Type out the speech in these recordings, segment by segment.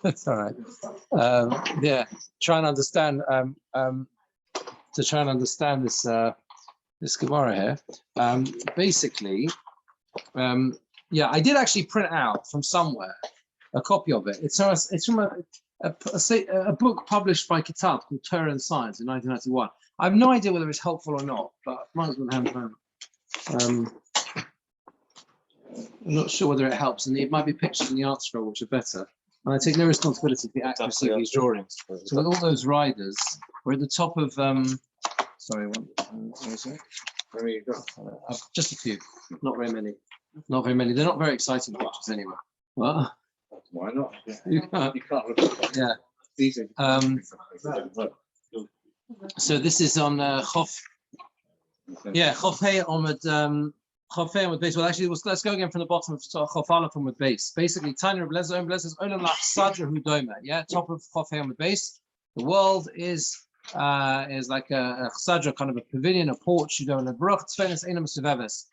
That's all right. Yeah, try and understand. To try and understand this this Gemara here. Basically, yeah, I did actually print out from somewhere a copy of it. It's from a book published by Kitab called Torah and Science in 1991. I have no idea whether it's helpful or not, but I might as well have it. I'm not sure whether it helps, and it might be pictures in the art scroll which are better. And I take no responsibility for the accuracy of these drawings. So with all those riders, we're at the top of sorry, where is it? Where you got? Just a few, not very many. Not very many. They're not very exciting pictures anyway. Well, why not? You can't look at them. Yeah. So this is on Chof. Yeah, Chof Hey Omid. Chof Hey Omid base. Well, actually, let's go again from the bottom of Chof Aleph Omid base. Basically, Tanya Rabbi Birnbaum Olam Lach Sadra Hu Doma. Yeah, top of Chof Hey Omid base. The world is like a chsadra, kind of a pavilion, a porch. You go in the Baruch Tzvenis Einam Suveves.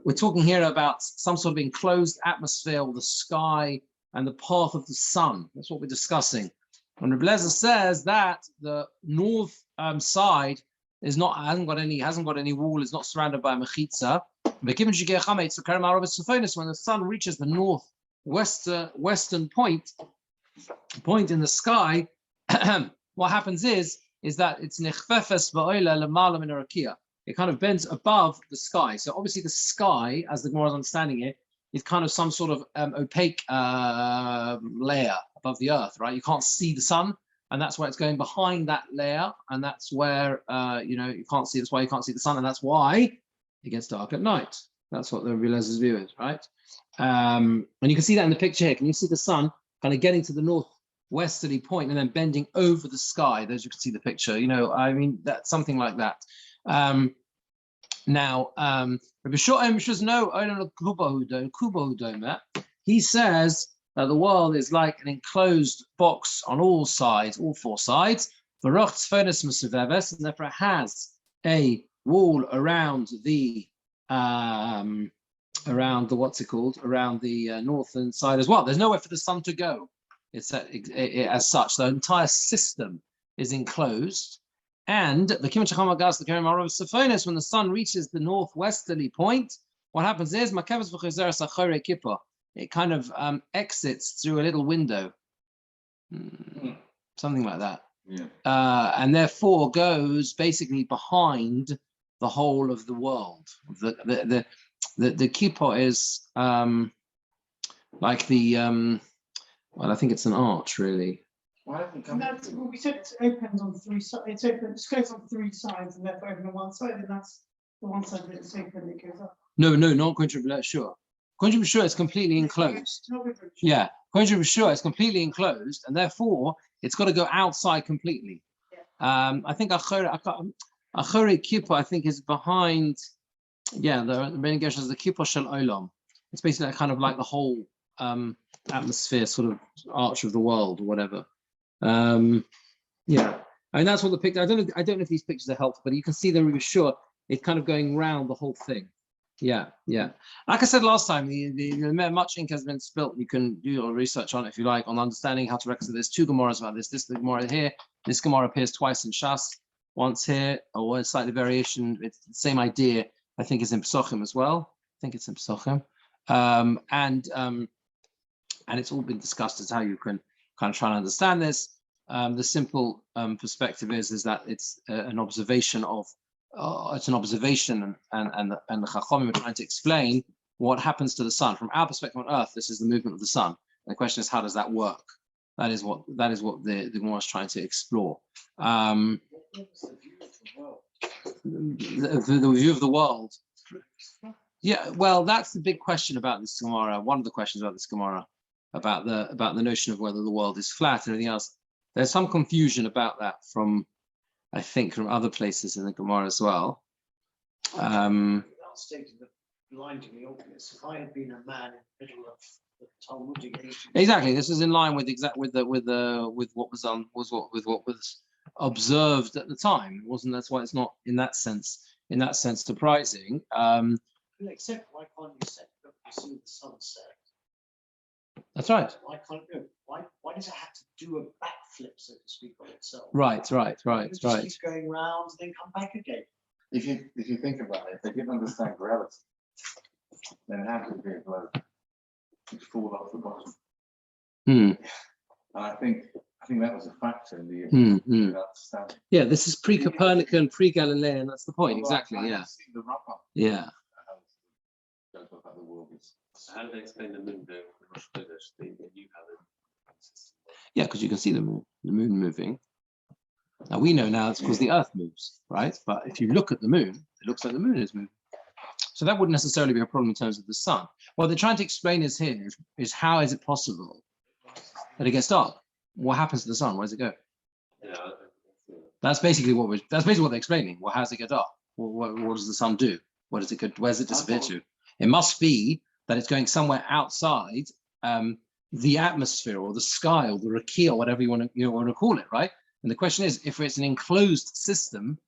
We're talking here about some sort of enclosed atmosphere, or the sky, and the path of the sun. That's what we're discussing. And Rabbi Lezer says that the north side hasn't got any wall, is not surrounded by a mechitza. When the sun reaches the western point in the sky, what happens is that it's nechfefes ba'ola lemala min harakia. It kind of bends above the sky. So obviously the sky, as the Gemora is understanding it, is kind of some sort of opaque layer above the earth, right? You can't see the sun, and that's why it's going behind that layer, and that's where you can't see. That's why you can't see the sun, and that's why it gets dark at night. That's what the Rabbi Lezer's view is, right? And you can see that in the picture here. Can you see the sun kind of getting to the northwesterly point and then bending over the sky? Those you can see the picture. I mean, that's something like that. Now, Rabbi Shoim says no. He says that the world is like an enclosed box on all sides, all four sides. And therefore it has a wall around the what's it called? Around the northern side as well. There's nowhere for the sun to go. It's as such. The entire system is enclosed. And when the sun reaches the northwesterly point, what happens is it kind of exits through a little window, something like that. Yeah. And therefore goes basically behind the whole of the world. The kippah is like the well, I think it's an arch really. We said it opens on three sides. It goes on three sides, and therefore open on one side, and that's the one side that's open that goes up. No, not Kontra sure. Kontra sure is completely enclosed. Yeah, Kontra sure is completely enclosed, and therefore it's got to go outside completely. Yeah. I think Achore Kippah, I think, is behind. Yeah, the Ben Gersh is the Kippah Shel Olam. It's basically kind of like the whole atmosphere, sort of arch of the world, or whatever. Yeah, I mean that's what the picture. I don't know if these pictures are helpful, but you can see them really sure. It's kind of going round the whole thing. Yeah. Like I said last time, much ink has been spilt. You can do your research on it if you like, on understanding how to reconcile. There's two Gemoras about this. This is the Gemora here. This Gemora appears twice in Shas, once here, or a slightly variation. It's the same idea. I think it's in Pesachim as well. I think it's in Pesachim, and it's all been discussed as how you can kind of try and understand this. The simple perspective is that it's an observation of. It's an observation, and the Chachamim are trying to explain what happens to the sun from our perspective on Earth. This is the movement of the sun. And the question is, how does that work? That is what the Gemora is trying to explore. The view of the world. Yeah, well, that's the big question about this Gemora. One of the questions about this Gemora about the notion of whether the world is flat and everything else. There's some confusion about that I think from other places in the Gemara as well. Stated the blindingly obvious. If I had been a man in the middle of the Talmudic age, exactly, this is in line with what was observed at the time, wasn't? That's why it's not in that sense surprising. except why can't you see the sunset? That's right. Why can't it go? Why does it have to do a backflip, so to speak, on itself? Right. It just keeps going round and then come back again. If you think about it, if they didn't understand gravity, then how could it be a blow? It's fall off the bottom. And I think that was a factor in the understanding. Yeah, this is pre-Copernican, pre-Galilean. That's the point, exactly. Yeah. The rock up. Yeah. The world is. So how do they explain the moon going on the Rosh Chodesh? The new calendar. Yeah, because you can see the moon moving. Now we know now it's because the Earth moves, right? But if you look at the moon, it looks like the moon is moving. So that wouldn't necessarily be a problem in terms of the sun. What they're trying to explain is how is it possible that it gets dark? What happens to the sun? Where does it go? Yeah. That's basically what they're explaining. Well, how does it get dark? What does the sun do? Where does it go? Where does it disappear to? It must be that it's going somewhere outside the atmosphere or the sky or the rakia or whatever you want to call it, right? And the question is, if it's an enclosed system,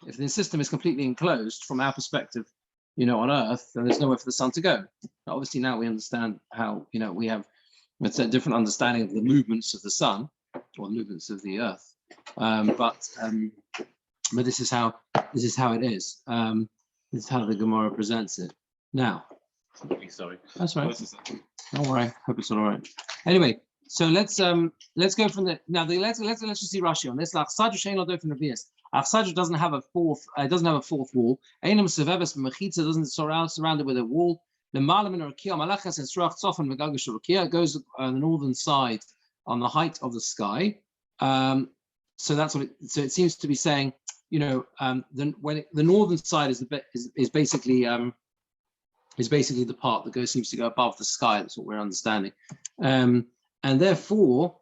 if the system is completely enclosed from our perspective, on Earth, then there's nowhere for the sun to go. Now, obviously, now we understand how we have a different understanding of the movements of the sun or the movements of the Earth. But this is how it is. This is how the Gemora presents it. Now, Sorry. that's right. Don't worry. Hope it's all right. Anyway, so let's go from the let's just see Rashi on this. Achsadra doesn't have a fourth. It doesn't have a fourth wall. Einam seveves b'mechitza doesn't surround it with a wall. The malam and rakia malachas and sruach tzofan v'gagish rakia goes on the northern side on the height of the sky. So that's what. So it seems to be saying, the northern side is basically the part that seems to go above the sky. That's what we're understanding, and therefore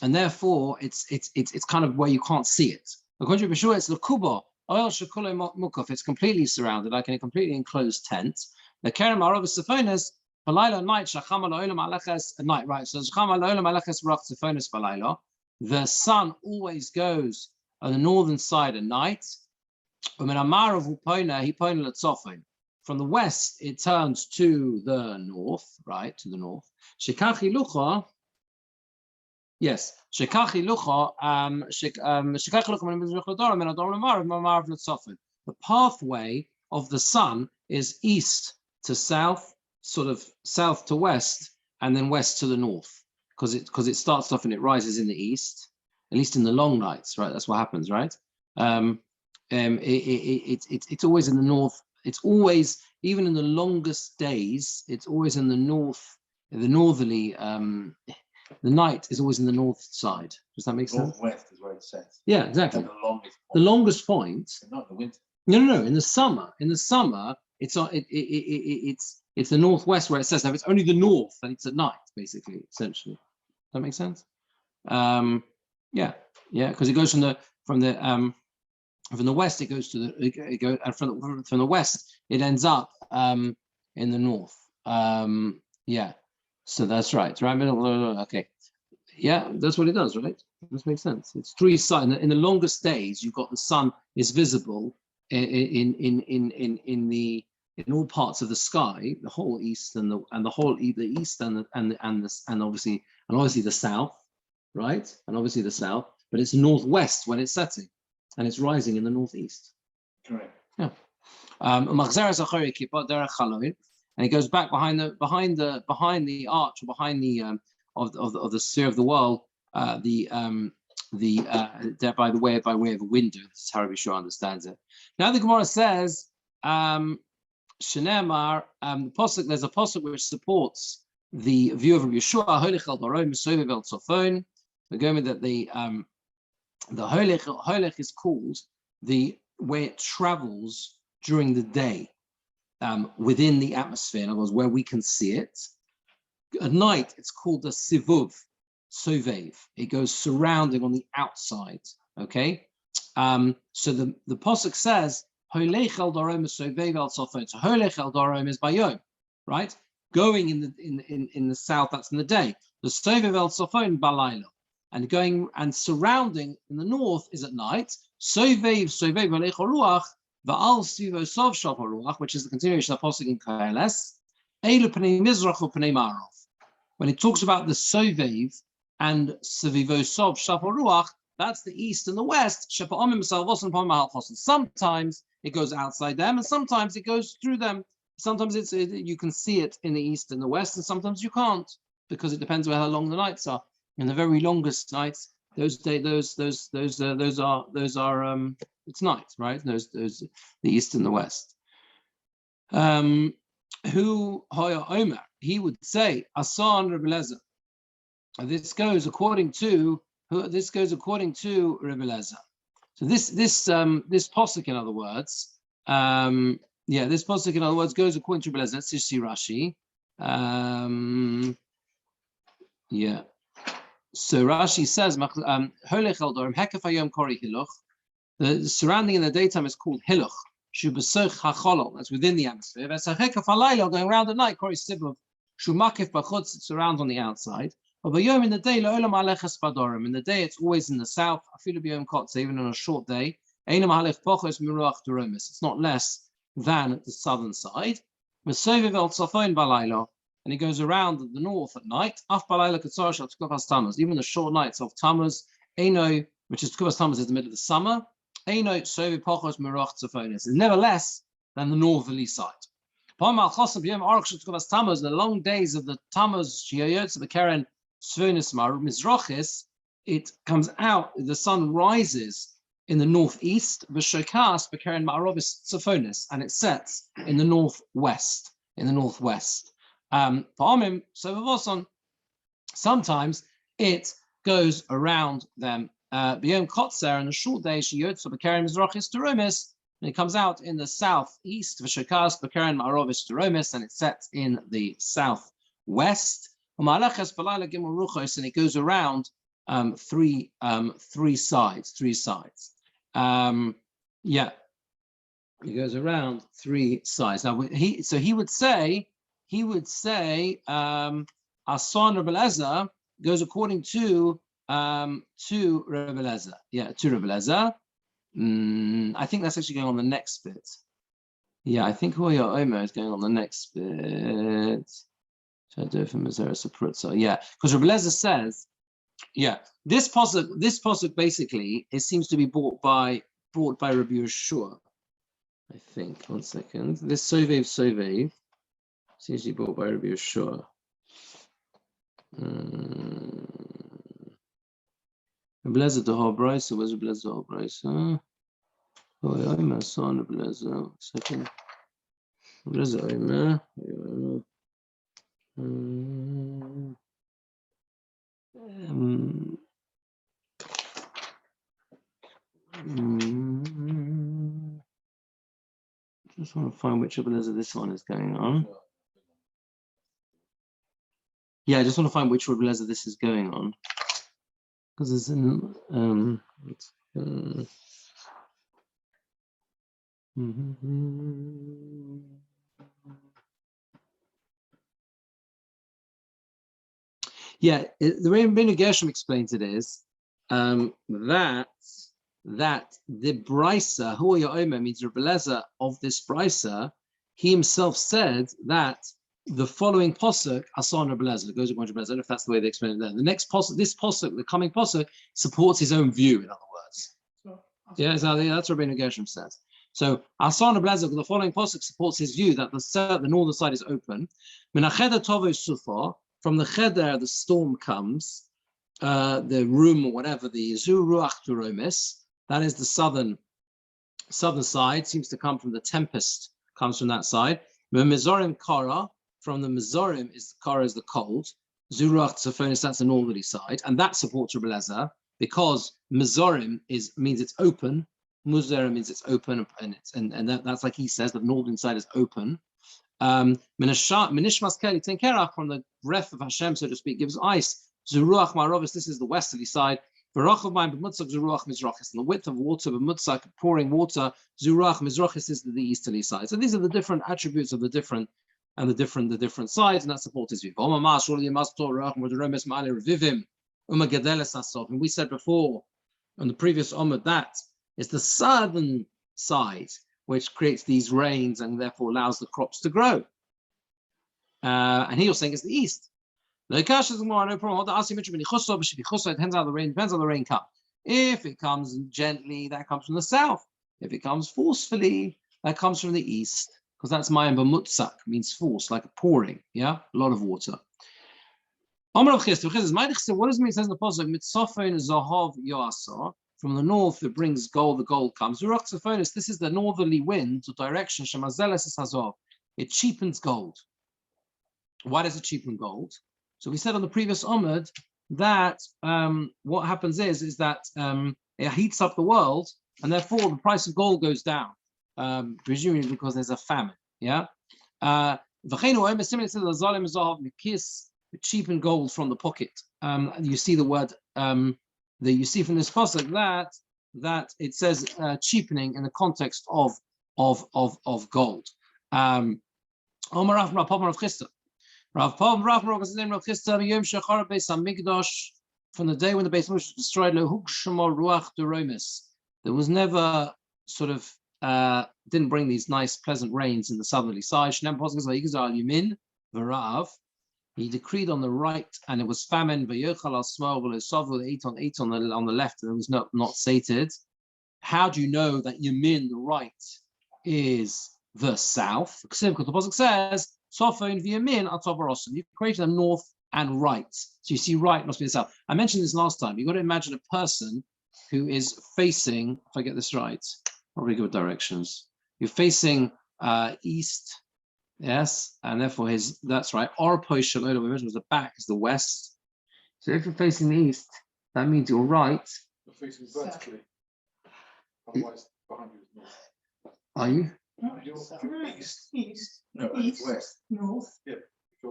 it's kind of where you can't see it. According to Bishua, it's lekuba oil shekule mukaf. It's completely surrounded, like in a completely enclosed tent. The kerem arav sefonis balayla night shacham alolam alechas at night. Right, so shacham alolam alechas rach sefonis balayla. The sun always goes on the northern side at night. From the west, it turns to the north, right? To the north. Shekachi lucha. Yes, Shekachi lucha. The pathway of the sun is east to south, sort of south to west, and then west to the north, because it starts off and it rises in the east, at least in the long nights, right? That's what happens, right? It's always in the north. It's always, even in the longest days, it's always in the north, the northerly. The night is always in the north side. Does that make sense? Northwest is where it sets. Yeah, exactly. The longest point. The longest point. Not the winter. No. In the summer, it's the northwest where it says. Now, if it's only the north, then it's at night, basically, essentially. Does that make sense? Yeah, because it goes from the west. It goes to from the west. It ends up in the north. Yeah. So that's right. Okay. Yeah, that's what it does, right? This makes sense. It's three sides. In the longest days, you've got the sun is visible in all parts of the sky, the whole east and the east and obviously the south, right? And obviously the south, but it's northwest when it's setting, and it's rising in the northeast. Correct. Yeah. And it goes back behind the arch, or behind the of the sphere of the world, by way of a window. This is how Rabbi Shua understands it. Now the Gemara says, Shenemar, the pasuk. There's a pasuk which supports the view of Rabbi Shua. Holich el darom, mesovev el tzofon. The Gemara that the holich is called the way it travels during the day. Within the atmosphere, in other words, where we can see it. At night, it's called the sivuv, sovev. It goes surrounding on the outside. Okay, so the pasuk says, "Holech el darom sovev el tzofon." So holech el darom is bayom, right? Going in the south, that's in the day. The sovev el tzofon balayla, and going and surrounding in the north is at night. Sovev holech ruach. Va'al sivo sov shav haruach, which is the continuation of the pasuk in Koheles. Eilu pnei mizrach u'pnei ma'arav. when it talks about the Sovev and Sevivosov Shafar Ruach, that's the east and the west. Sometimes it goes outside them, and sometimes it goes through them. Sometimes you can see it in the east and the west, and sometimes you can't, because it depends on how long the nights are. And the very longest nights, those are it's night, right? Those the east and the west. Who Hoya Omer? He would say Asan Rebbe Lezer. This goes according to Rebbe Lezer. So this posuk, in other words, this posuk, in other words, goes according to Rebbe Lezer. Let's just see Rashi. So Rashi says, the surrounding in the daytime is called hiluch. That's within the atmosphere. Going around at night, it's around on the outside. In the day, it's always in the south. Even on a short day, it's not less than the southern side. And it goes around the north at night. Even the short nights of Tammuz, which is Tkupas Tammuz, is the middle of the summer. It's never less than the northerly side. The long days of the Tammuz, the Keren Sfonis Mizrachis, it comes out, the sun rises in the northeast, and it sets in the northwest. Sometimes it goes around them. B'yom Kotzer, in the short day, and it comes out in the southeast, and it sets in the southwest. And it goes around three sides. It goes around three sides. Now he would say Asan Rebbe Lezer goes according to Rebbe Lezer. To Rebbe Lezer. I think that's actually going on the next bit. I think Hoya Omer is going on the next bit. Because Rebbe Lezer says, this posuk basically, it seems to be brought by Rabbi Yeshua. I think. 1 second. This Sovev it's usually brought by Rabbi Yeshua. Rabbi Lezer the whole brisa. Where's Rabbi Lezer the whole brisa? Oh, I'm a son of Rabbi Lezer. Second. Rabbi Lezer Omer. Just want to find which Rabbi Lezer this one is going on. I just want to find which Rabbi Lezer this is going on, because it's in the way Rabbeinu Gershom explains it is that the brisa, Huya Omer, means Rebbe Lezer of this brisa, he himself said that the following posuk, Asan Rebbe Lezer, goes according to Rebbe Lezer. I don't know if that's the way they explain it there. The next posuk, this posuk, the coming posuk, supports his own view, in other words. That's what Rabbeinu Gershom says. So Asan Rebbe Lezer, the following posuk supports his view that the northern side is open. From the cheder, the storm comes, the room or whatever, the zu ruach turomis, that is the southern side, seems to come from the tempest, comes from that side. Mizorim kara, from the Mizorim is the cold. Zu ruach tzofonis, that's the northerly side, and that supports Rebbe Lezer because Mizorim means it's open. Muzer means it's open, and that's like he says, the northern side is open. Minishmas Keli Tenkerach, from the breath of Hashem, so to speak, gives ice. Zuruach Marovis, this is the westerly side. V'rochav Mayim b'mutzak Zuruach Mizrachis, and the width of water, b'mutzak, pouring water, Zuruach Mizrachis is the easterly side. So these are the different attributes of the different sides, and that supports his view. And we said before on the previous Omid that it's the southern side which creates these rains and therefore allows the crops to grow. And he was saying it's the east. No problem. It depends how the rain comes. If it comes gently, that comes from the south. If it comes forcefully, that comes from the east, because that's mayim b'mutzak, means force, like a pouring, yeah, a lot of water. What does it mean? It says in the pasuk, mitzofon zahav yoasa. From the north, it brings gold. The gold comes. This is the northerly wind or direction. Shemazeles hazav. It cheapens gold. Why does it cheapen gold? So we said on the previous Omid that what happens is that it heats up the world, and therefore the price of gold goes down, presumably because there's a famine. Yeah. Cheapen gold from the pocket. You see the word that you see from this pasuk that it says cheapening in the context of gold. Rav was named Rav Chisda Yom Shechar Beis Hamikdash, from the day when the Beis Hamikdash was destroyed. Lo hukshama ruach deromis. There was never sort of didn't bring these nice pleasant rains in the southerly side. Shnem posuk vayigzal yumin v'rav. He decreed on the right, and it was famine. V'yochal al smol v'lo ate on the left, and it was not sated. How do you know that yumin, the right, is the south? Because the pasuk says, Sofon v'yamin atov. You created them north and right. So you see right must be the south. I mentioned this last time. You've got to imagine a person who is facing, if I get this right, probably good directions. You're facing east, yes, and therefore that's right. Or poishal, we mentioned the back is the west. So if you're facing the east, that means you're right. You're facing vertically. Otherwise, behind you is north. Are you? East. No, East. west. North. Yeah.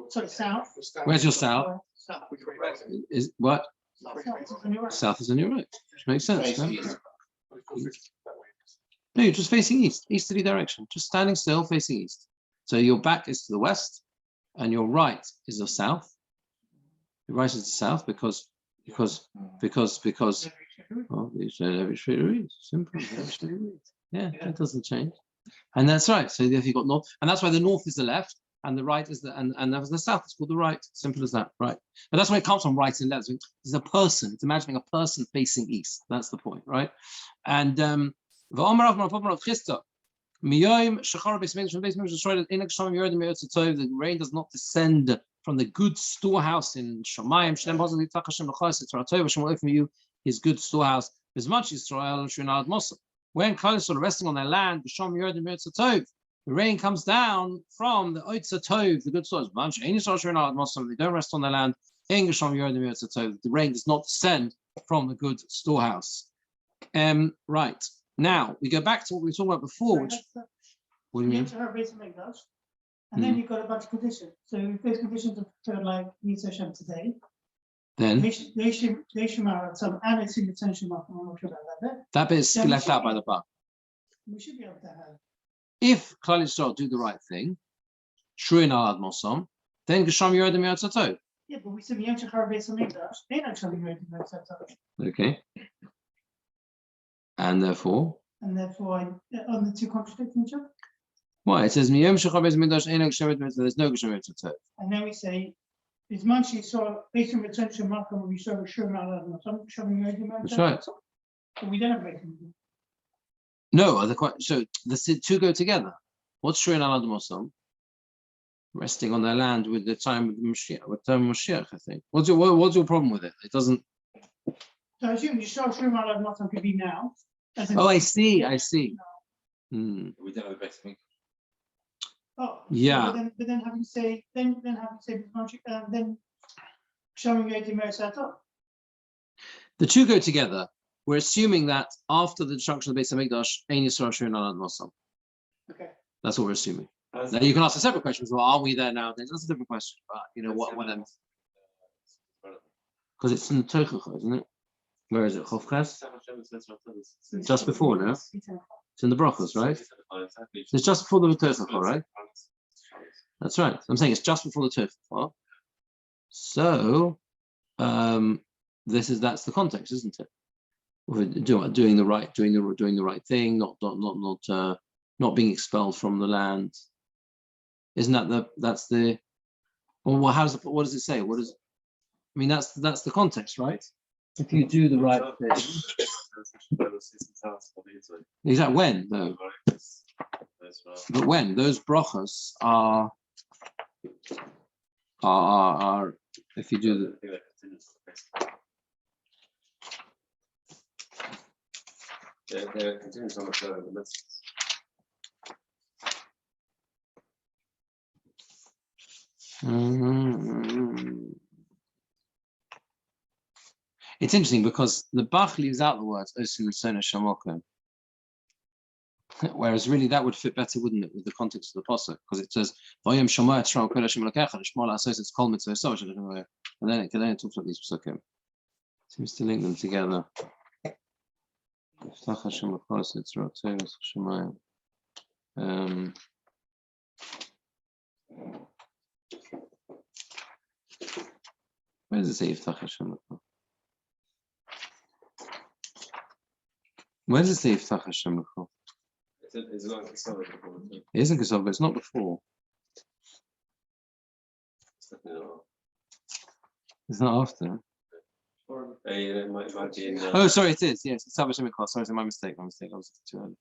Sorry, south. Where's your south? South. Is what? South is South is on your right. on your right, which makes sense. No? That way. No, you're just facing east, easterly direction, just standing still, facing east. So your back is to the west, and your right is the south. Your right is the south because well, you said every street reads. Simple. Every street reads. Yeah, that doesn't change. And that's right. So if you've got north, and that's why the north is the left, and the right is the and the south is called the right. Simple as that, right? But that's where it comes from, right and left. It's a person. It's imagining a person facing east. That's the point, right? And the rain does not descend from the good storehouse in Shamayim. From you, his good storehouse. As much Israel, when Klal are resting on their land, the rain comes down from the Oitza Tov, the good source. They don't rest on their land. The rain does not descend from the good storehouse. Right. Now we go back to what we were talking about before. Which, what do you mean? And then you've got a bunch of conditions. So if those conditions are like Yitzhak Hashem today, then they should some and it's in the tension mark. I'm not sure about that. That bit is left out by the bar. We should be able to have. If Klal Yisrael do the right thing, Shruin al Mosom, then Gesham Yoredim Yotzatov. Yeah, but we said Yom Shechar Beis Hamikdash, they don't show Yoredim Yotzatov. Okay. And therefore, on the two contradicting each other. Why? It says Miyom Shechar Beis Hamikdash Ein Gesham Yoredim Yotzatov. There's no Gesham Yotzatov. And then we say, is Manchi saw based on retention marker when we saw Shruin al Mosom showing Yoredim Yotzatov. That's right. But we don't have Beis Hamikdash. No, so the two go together. What's Shruin al Mosom? Resting on their land with the time of the Mashiach, with time of Mashiach, I think. What's your problem with it? It doesn't. So I assume you show Shruin al Mosom could be now. Oh, I see. We don't have the best thing. Oh, yeah. But then having say then showing Yoredim Yotzatov. The two go together. We're assuming that after the destruction of the Beis Hamikdash, Ein Yisrael Shruin al Mosom. Okay. That's what we're assuming. Now you can ask a separate question. Well, are we there now? That's a different question. But what? Because it's in the Tochacha, isn't it? Where is it? Chovches? Just before, no? It's in the Brachos, right? It's just before the Tochacha, right? That's right. I'm saying it's just before the Tochacha. So, that's the context, isn't it? We're doing the right thing, not being expelled from the land. Isn't that that's the? Well, what does it say? What is? I mean, that's the context, right? If you do the right thing. Exactly. When though? But when those brachas are if you do the they're contingent on the flow of the messages. It's interesting because the Bach leaves out the words Osu Sona Shamokim. Whereas really that would fit better, wouldn't it, with the context of the pasuk? Because it says Vayom Shama Etzra Kol Hashem Elokecha Lishma La'asos Etz Kol Mitzvah Yisod Shalom, and then it talks about these pasukim. Seems to link them together. Yiftach Hashem L'Chos Etzra Tzeres Shemayim. Where does it say Yiftach Hashem L'Chos? Where does it say Yiftach Hashem L'Chos? It's not Kisava. It isn't Kisava, but it's not before. It's not after. It might be in, Oh, sorry, it is. Yes, it's Hashem L'Chos. Sorry, it's my mistake. I was too early.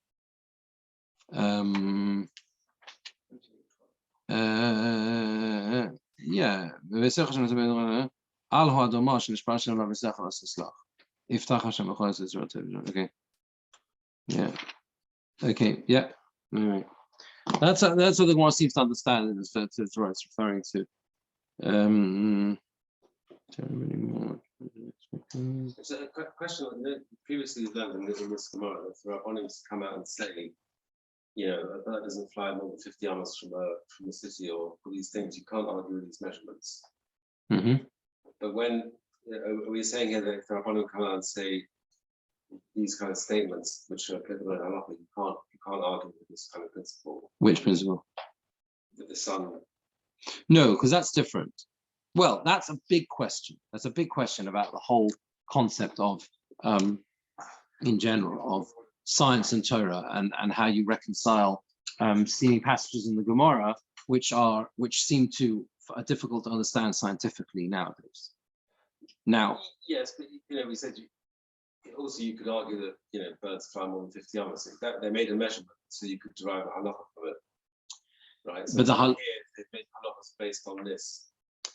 Yeah. Al Ha'adomash Nishpar Shem Rav Yitzchak Yiftach Hashem L'Chos Yisrael Tov. Okay. Yeah. Okay. Yeah. Anyway, that's what the Gemara seems to understand. It's referring to. It's a question. Previously, we've learned in this Gemara that the Rabbanim come out and say, you know, a bird doesn't fly more than 50 amas from the city, or for these things, you can't argue with these measurements. But when are we saying here that if the Rabbanim come out and say these kind of statements, which are applicable in halacha, you can't argue with this kind of principle? Which principle? With the sun. No, because that's different. Well, that's a big question. That's a big question about the whole concept of, in general, of science and Torah, and how you reconcile seeing passages in the Gemora which seem to are difficult to understand scientifically nowadays. Now, yes, but you know, we said also you could argue that, you know, birds fly more than 50 amas. They made a measurement, so you could derive a halacha from it, right? So but here they've made halachas based on this.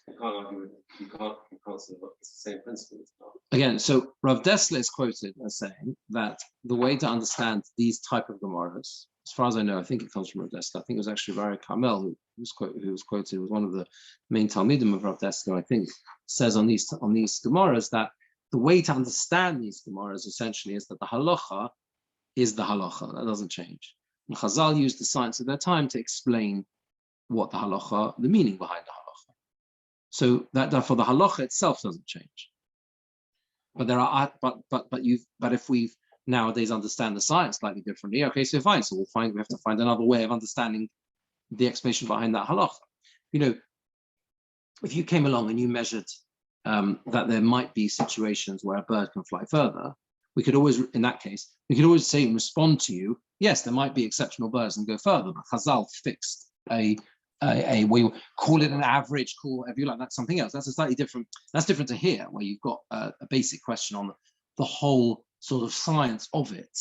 You can't argue with, you can't say, look, it's the same principle. Again, so Rav Dessler is quoted as saying that the way to understand these type of Gemaras, as far as I know, I think it comes from Rav Dessler. I think it was actually Rabbi Carmel who was quoted, was one of the main Talmidim of Rav Dessler, I think, says on these Gemaras that the way to understand these Gemaras essentially is that the halacha is the halacha. That doesn't change. And Chazal used the science of their time to explain what the halacha, the meaning behind the halacha. So that therefore the halacha itself doesn't change. But there are but if we nowadays understand the science slightly differently, okay, so fine. So we have to find another way of understanding the explanation behind that halacha. You know, if you came along and you measured that there might be situations where a bird can fly further, we could always, in that case, we could always say and respond to you, yes, there might be exceptional birds and go further, but Chazal fixed a we call it an average, call if you like, that's something else. That's a slightly different, that's different to here, where you've got a basic question on the whole sort of science of it.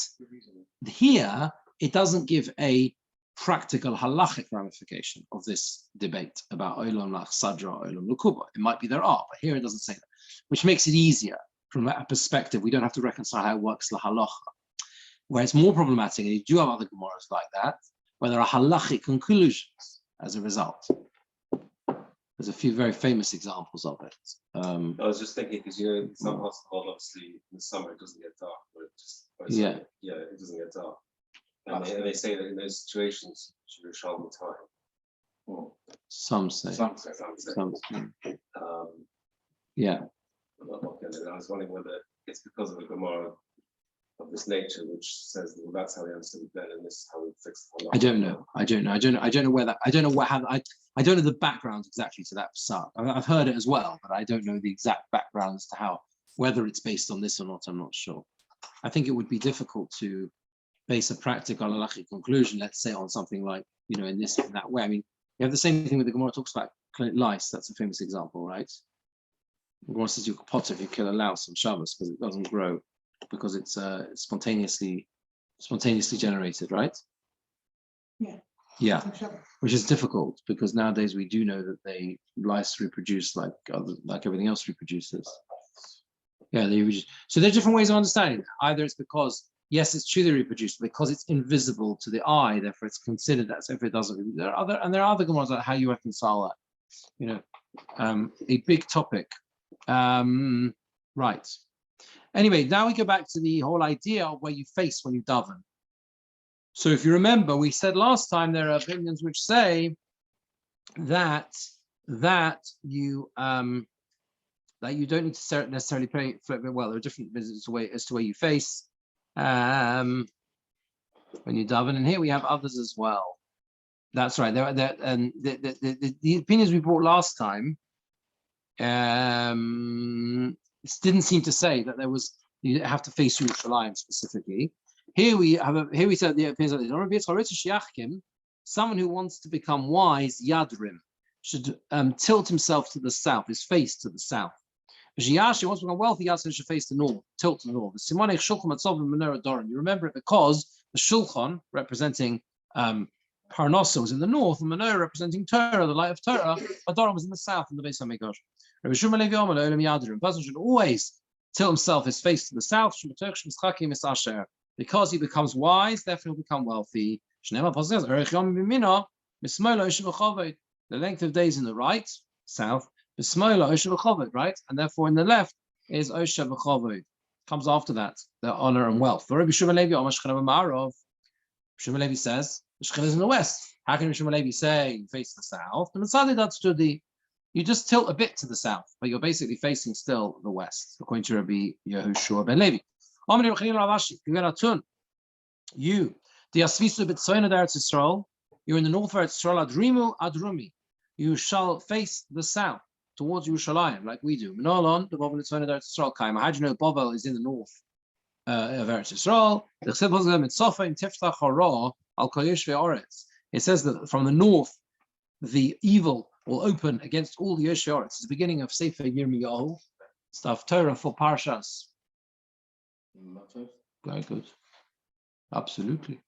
Here, it doesn't give a practical halachic ramification of this debate about olam lach sadra, olam lukuba. It might be there are, but here it doesn't say that, which makes it easier from that perspective. We don't have to reconcile how it works la halacha. Where it's more problematic, and you do have other Gemaras like that, where there are halachic conclusions as a result. There's a few very famous examples of it. I was just thinking, because, you know, in some parts of the world, obviously in the summer it doesn't get dark, but it doesn't get dark. And they say that in those situations you should show the time. Well, Some say. some say. Yeah. I was wondering whether it's because of a Gemara of this nature, which says that, well, that's how we understood it then, and this is how we fixed the halacha. I don't know where that. I don't know the background exactly to that psak. I've heard it as well, but I don't know the exact background as to how, whether it's based on this or not. I'm not sure. I think it would be difficult to base a practical halachic conclusion, let's say, on something like, you know, in that way. I mean, you have the same thing with the Gemara talks about lice. That's a famous example, right? Gemora says you can pot if you kill a louse on Shabbos because it doesn't grow, because it's spontaneously generated, right? Yeah. Yeah, I'm sure. which is difficult because nowadays we do know that lice reproduce like everything else reproduces. Yeah, they reproduce. So there are different ways of understanding it. Either it's because, yes, it's true they reproduce, because it's invisible to the eye, therefore it's considered that. So if it doesn't, there are other Gemaras about how you reconcile that. You know, a big topic. Right. Anyway, now we go back to the whole idea of where you face when you daven. So if you remember, we said last time there are opinions which say that you don't need to necessarily flip it. Well, there are different visits as to where you face when you daven, and here we have others as well. That's right. And the opinions we brought last time didn't seem to say that you have to face Yerushalayim specifically. Here we said the opinions. Someone who wants to become wise, Yadrim, should tilt himself to the south, his face to the south. Wants to become wealthy, Yadrim should face the north, tilt to the north. You remember it because the Shulchan, representing Parnassa, was in the north, and Menorah, representing Torah, the light of Torah, Adoram was in the south, in the Beis HaMikdash. A person should always tilt himself, his face to the south, because he becomes wise, therefore he'll become wealthy. The length of days in the right, south, right, and therefore in the left is Osha V'chovod. Comes after that, the honor and wealth. Rabbi Levi says the Shechina is in the west. How can Rabbi Levi say face the south? The Mitzadi that stood you just tilt a bit to the south, but you're basically facing still the west, according to Rabbi Yehoshua ben Levi. You, the Asvisu B'tzoyna Eretz Yisrael, you're in the north of Eretz Yisrael, Adrimu Adrumi. You shall face the south towards Yerushalayim, like we do. Menolon, the Bovel B'tzoyna Eretz Yisrael, Chaim. How do you know Bovel is in the north of Eretz Yisrael? It says that from the north, the evil will open against all the Yosheoretz. It's the beginning of Sefer Yirmiyahu, stuff Torah for Parshas. Very good. Absolutely.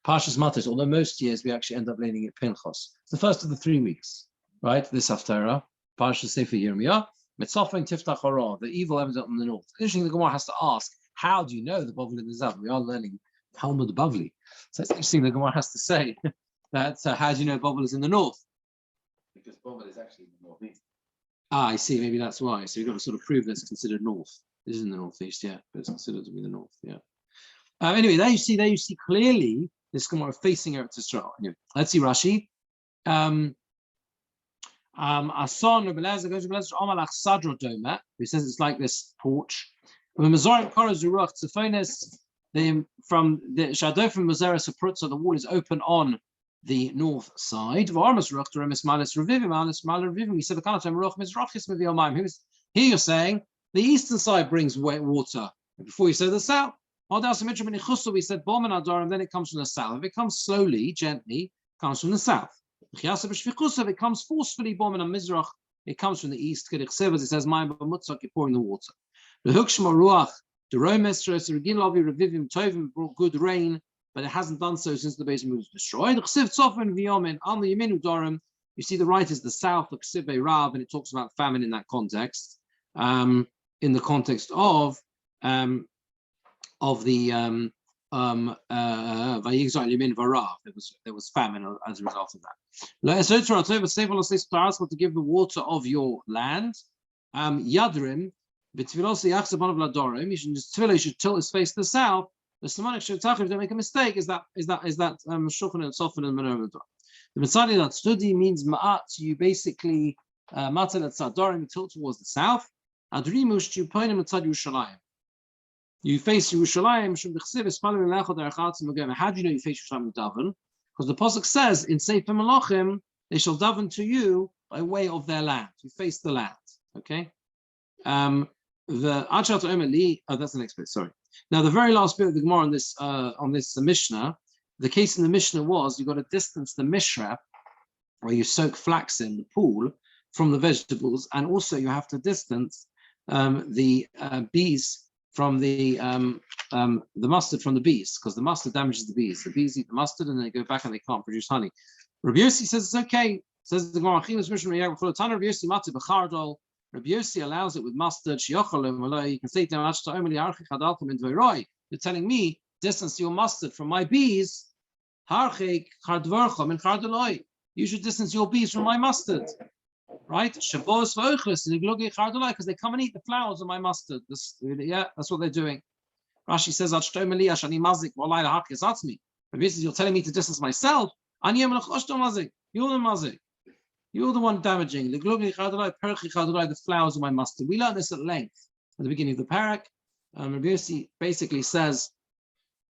Parshas Matos, although most years we actually end up learning it Pinchas. It's the first of the 3 weeks, right? This Haftarah, Parshas Sefer Yirmiyah, Mitzofa and Tiftach Hara, the evil ends up in the north. Interesting, the Gemara has to ask, how do you know the Bavli is up? We are learning Talmud Bavli. So it's interesting the Gemara has to say that, how do you know Bavli is in the north? Because Bavli is actually in the northeast. I see, maybe that's why. So you've got to sort of prove that it's considered north. It is in the northeast, yeah, but it's considered to be the north, yeah. Anyway, there you see clearly this Gemara facing Eretz Yisrael. Anyway, let's see Rashi. Ason Rabbi Elazar goes to Rabbi Elazar Amalach Sadro Doma, who says it's like this porch. From the shadow from Mazeres Aprutza, the wall is open on the north side. We said here you're saying the eastern side brings wet water. Before you say the south, we said Bom and Adarim, then it comes from the south. If it comes slowly, gently, it comes from the south. If it comes forcefully, Bom and Mizrach, it comes from the east. It says, you're pouring the water. The Hukshma Ruach, the Romestros, Regin Lavi, Revivim, Tovim brought good rain, but it hasn't done so since the base was destroyed. You see the right is the south, the Ksiv Rav, and it talks about famine in that context. In the context of the Vayigzal Varav, there was famine as a result of that. To give the water of your land, Yadrim, you should tilt his face to the south. The Simonic Shetachim, don't make a mistake, is that Shulchan and Sofan and Menorah. The Mitzadi that studi means ma'at, you basically matan at Sadarim, you tilt towards the south. Adrimush, you point him at Yerushalayim. You face Yerushalayim. How do you know you face Yerushalayim daven? Because the pasuk says in Sefer Malachim, they shall daven to you by way of their land. You face the land. Okay. That's the next bit. Sorry. Now the very last bit of the Gemara on this Mishnah, the case in the Mishnah was you got to distance the mishrap, where you soak flax in the pool, from the vegetables, and also you have to distance the bees from the mustard from the bees, because the mustard damages the bees. The bees eat the mustard and they go back and they can't produce honey. Rabbi Yossi says it's okay. Says the Gemora, Rabbi Yossi allows it with mustard. You can say you're telling me distance your mustard from my bees. You should distance your bees from my mustard, right? Because they come and eat the flowers of my mustard. That's what they're doing. Rashi says, you're telling me to distance myself. You're the mazik. You're the one damaging the flowers of my mustard. We learned this at length at the beginning of the parak. Rabbi Yossi basically says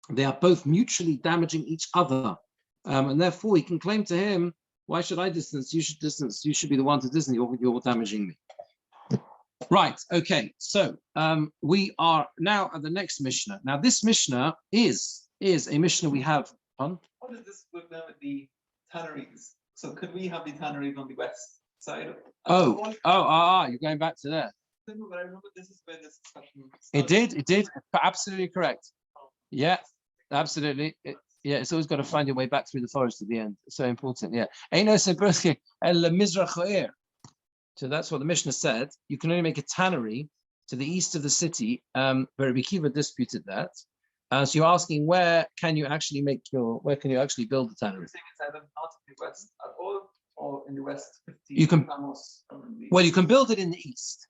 they are both mutually damaging each other, and therefore he can claim to him, why should I distance? You should distance. You should be the one to distance. You're damaging me. Right. Okay. So we are now at the next Mishnah. Now this Mishnah is a Mishnah we have on. What is this with now with the tanneries? So could we have the tanneries on the west side? You're going back to there. But I remember this is where this discussion It did. Absolutely correct. Yeah, absolutely. It's always got to find your way back through the forest at the end. It's so important. Yeah. So that's what the Mishnah said. You can only make a tannery to the east of the city. But Rabbi Kiva disputed that. So you're asking where can you actually build the tannery? You're saying it's either not in the west at all or in the west 50 You can- amos from the Well, you can build it in the east.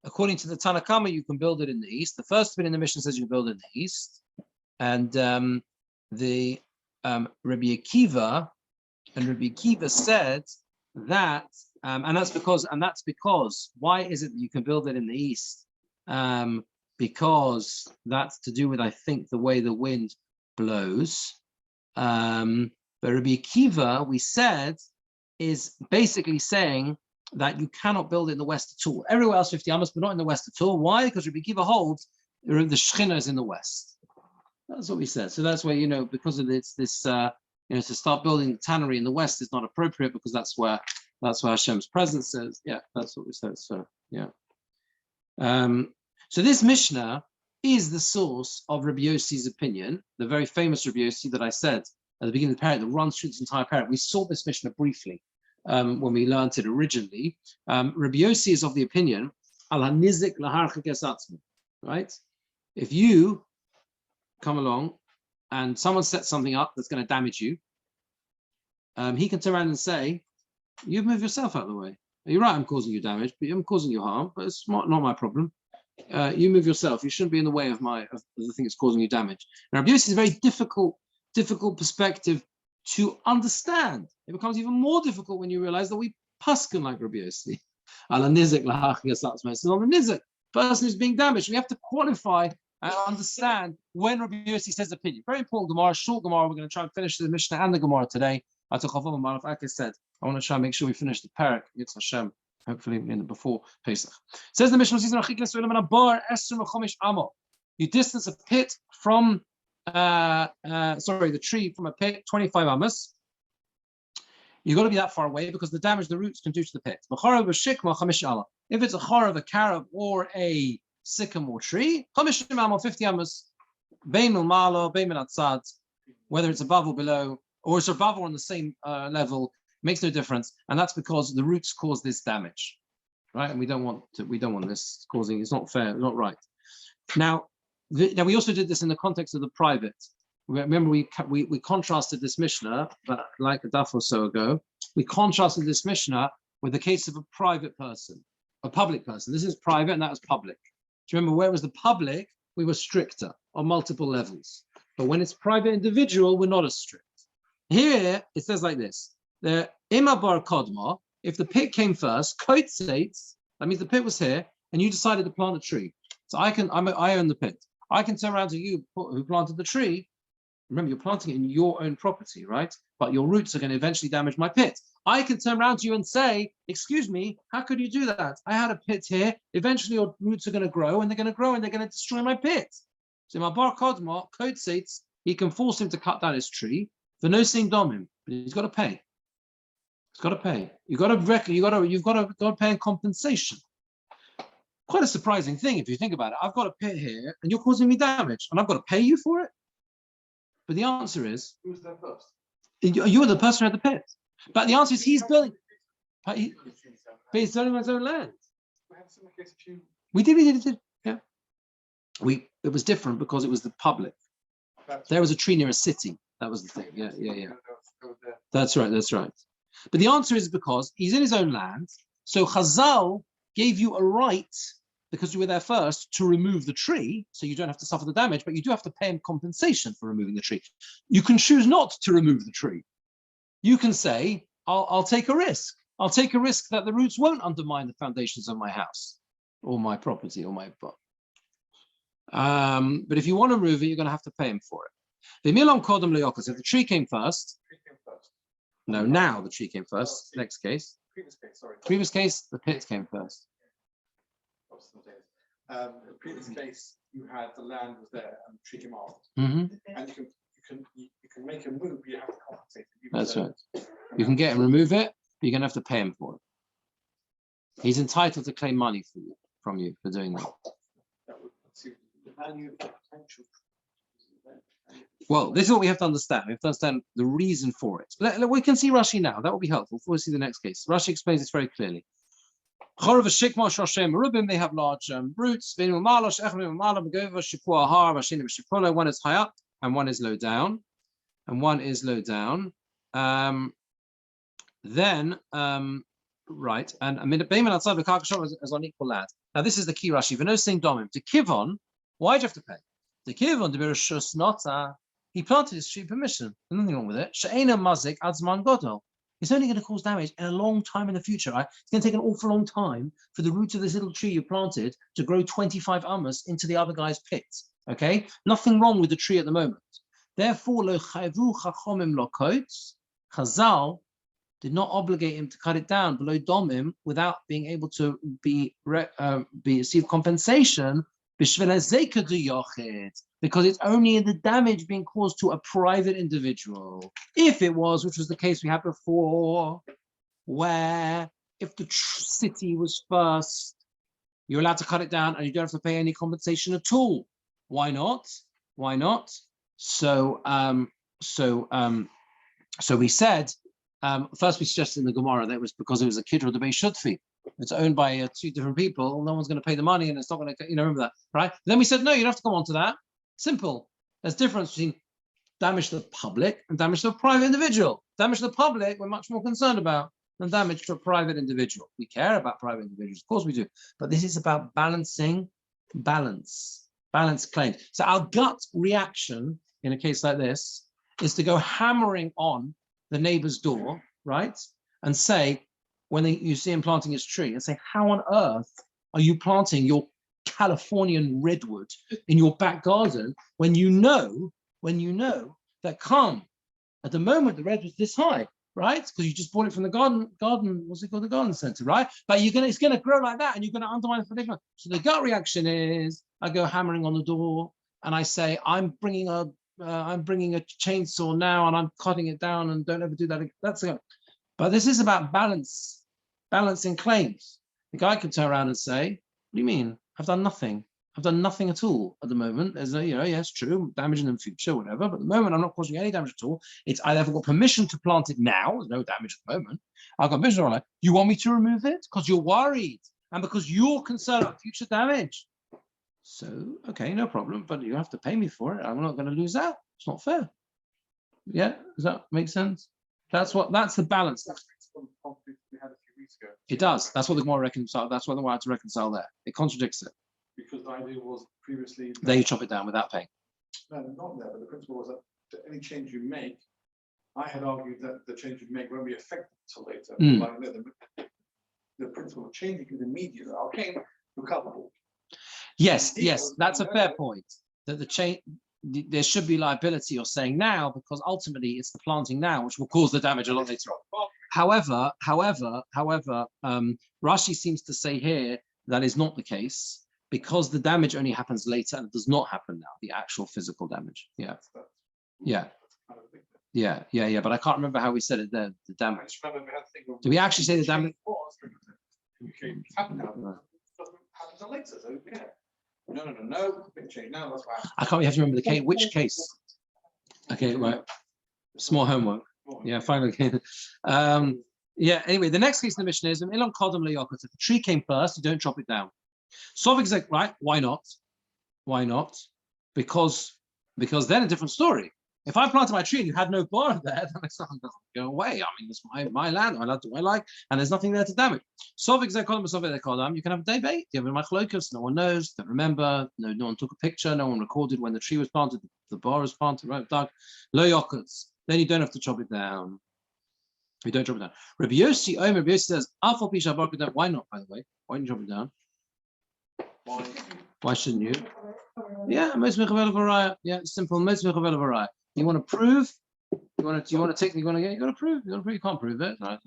According to the Tanakama, you can build it in the east. The first bit in the Mishnah says you can build it in the east. And the Rabbi Akiva said that, and that's because why is it that you can build it in the east? Because that's to do with, I think, the way the wind blows. But Rabbi Akiva, we said, is basically saying that you cannot build it in the west at all. Everywhere else 50 amos, but not in the west at all. Why? Because Rabbi Akiva holds the Shechina is in the west. That's what we said. So that's why, because of this to start building the tannery in the west is not appropriate, because that's where Hashem's presence is. Yeah, that's what we said. So yeah. So this Mishnah is the source of Rabbi Yossi's opinion, the very famous Rabbi Yossi that I said at the beginning of the parak that runs through this entire parak. We saw this Mishnah briefly when we learned it originally. Rabbi Yossi is of the opinion, al hanizik laharchik esatzmi, right? If you come along and someone sets something up that's going to damage you, he can turn around and say, you've moved yourself out of the way. You're right, I'm causing you damage, but I'm causing you harm, but it's not my problem. You move yourself. You shouldn't be in the way of the thing that's causing you damage. Now, Rabbi Yossi is a very difficult perspective to understand. It becomes even more difficult when you realize that we paskin like Rabbi Yossi. On the nizik, person who's being damaged. We have to qualify and understand when Rabbi Yossi says opinion. Very important Gemara, short Gemara. We're going to try and finish the Mishnah and the Gemara today. Like I said, I want to try and make sure we finish the parak. It's Hashem. Hopefully before Pesach. Says the Mishnah, you distance a pit from the tree from a pit 25 amos. You've got to be that far away because the damage the roots can do to the pit. If it's a charav, a carob, or a sycamore tree, 50 amos, whether it's above or below, or it's above or on the same level, makes no difference, and that's because the roots cause this damage, right? And we don't want this causing. It's not fair, not right. Now we also did this in the context of the private. Remember, we contrasted this Mishnah, but like a daf or so ago, we contrasted this Mishnah with the case of a private person, a public person. This is private, and that was public. Do you remember where was the public? We were stricter on multiple levels, but when it's private individual, we're not as strict. Here it says like this. The imabar kodma, if the pit came first, koitzates, that means the pit was here, and you decided to plant a tree. So I own the pit. I can turn around to you who planted the tree. Remember, you're planting it in your own property, right? But your roots are going to eventually damage my pit. I can turn around to you and say, excuse me, how could you do that? I had a pit here. Eventually your roots are going to grow, and they're going to destroy my pit. So imabar kodma, koitzates, he can force him to cut down his tree for no sin domim, but he's got to pay. It's got to pay. You've got to pay in compensation. Quite a surprising thing if you think about it. I've got to pay here, and you're causing me damage, and I've got to pay you for it. But the answer is, Who was there first? you were the person who had the pit. But the answer is he's building. But he's building on his own land. We did. Yeah. It was different because it was the public. There was a tree near a city. That was the thing. Yeah. That's right. But the answer is because he's in his own land. So Chazal gave you a right, because you were there first, to remove the tree, so you don't have to suffer the damage, but you do have to pay him compensation for removing the tree. You can choose not to remove the tree. You can say, I'll take a risk. I'll take a risk that the roots won't undermine the foundations of my house or my property or my book. But if you want to remove it, you're going to have to pay him for it. If the tree came first, no, now the tree came first. Next case. Previous case, the pit came first. The previous case, you had the land was there and the tree came off, Mm-hmm. and you can make a move. You have to compensate. That's right. You can get and remove it, but you're going to have to pay him for it. He's entitled to claim money from you for doing that. The value of the potential. Well, this is what we have to understand. We have to understand the reason for it. We can see Rashi now. That will be helpful before we see the next case. Rashi explains this very clearly. They have large roots. One is high up and one is low down. Right. And outside the carcass is on equal land. Now this is the key Rashi. To Kivon, why do you have to pay? To Kivon, to be a he planted his tree permission. There's nothing wrong with it. She'ena mazik adzman godol. It's only going to cause damage in a long time in the future. Right? It's going to take an awful long time for the roots of this little tree you planted to grow 25 amas into the other guy's pit. Okay? Nothing wrong with the tree at the moment. Therefore, lo chayvu chachomim lokot. Chazal did not obligate him to cut it down below domim without being able to receive compensation. Because it's only the damage being caused to a private individual. If it was, which was the case we had before, where if the city was first, you're allowed to cut it down and you don't have to pay any compensation at all. Why not? So we said, first we suggested in the Gemora that it was because it was a kidra the Beis Shutfi. It's owned by two different people. No one's going to pay the money, and it's not going to, remember that, right? Then we said, no, you don't have to go on to that. Simple. There's a difference between damage to the public and damage to a private individual. Damage to the public, we're much more concerned about than damage to a private individual. We care about private individuals, of course we do. But this is about balancing balance claims. So our gut reaction in a case like this is to go hammering on the neighbor's door, right? And say, when you see him planting his tree, and say, how on earth are you planting your Californian redwood in your back garden when you know that at the moment the redwood's this high, right? Because you just bought it from the garden, what's it called, the garden center, right? But it's going to grow like that, and you're going to undermine the predicament. So the gut reaction is, I go hammering on the door, and I say, I'm bringing a chainsaw now, and I'm cutting it down, and don't ever do that again. That's it. But this is about balancing claims. The guy could turn around and say, what do you mean? I've done nothing. I've done nothing at all at the moment. There's yes, true, damage in the future, whatever. But at the moment, I'm not causing any damage at all. I therefore got permission to plant it now. There's no damage at the moment. I've got permission. Like, you want me to remove it? Because you're worried. And because you're concerned about future damage. So, okay, no problem. But you have to pay me for it. I'm not going to lose out. It's not fair. Yeah, does that make sense? That's the balance. We had a few weeks ago. It does. That's what the Gemora reconcile. That's what the had to reconcile there. It contradicts it. Because the idea was previously. There you chop it down without paying. No, not there. But the principle was that any change you make, I had argued that the change you make won't be effective until later. Like, the principle of changing is immediate. Okay, recoverable. Yes, that's a fair point. That the change. There should be liability, you're saying now, because ultimately it's the planting now which will cause the damage a lot later on. However, Rashi seems to say here that is not the case because the damage only happens later and it does not happen now, the actual physical damage. Yeah. Yeah, but I can't remember how we said it there, the I damage. just remember we had a thing of- Do we actually say the damage? Okay, happened now. Happens on later, so yeah. No, big change. No, that's why. I can't, you have to remember the case, which case? Okay, right, small homework. Yeah, finally. Yeah, anyway, the next case in the Mishnah is, if the tree came first, you don't chop it down. Sovik, right, why not? Why not? Because then a different story. If I planted my tree and you had no bar there, then it's not going to go away. I mean, it's my land. I like what I like, and there's nothing there to damage. You can have a debate. You have a machlokas. No one knows. Don't remember. No one took a picture. No one recorded when the tree was planted. The bar was planted. Right, dug. Lo yokuts. Then you don't have to chop it down. You don't chop it down. Rabbi Yossi says, why not? By the way, why don't you chop it down? Why shouldn't you? Yeah, yeah, simple. You want to prove? You want to prove? You can't prove it. No.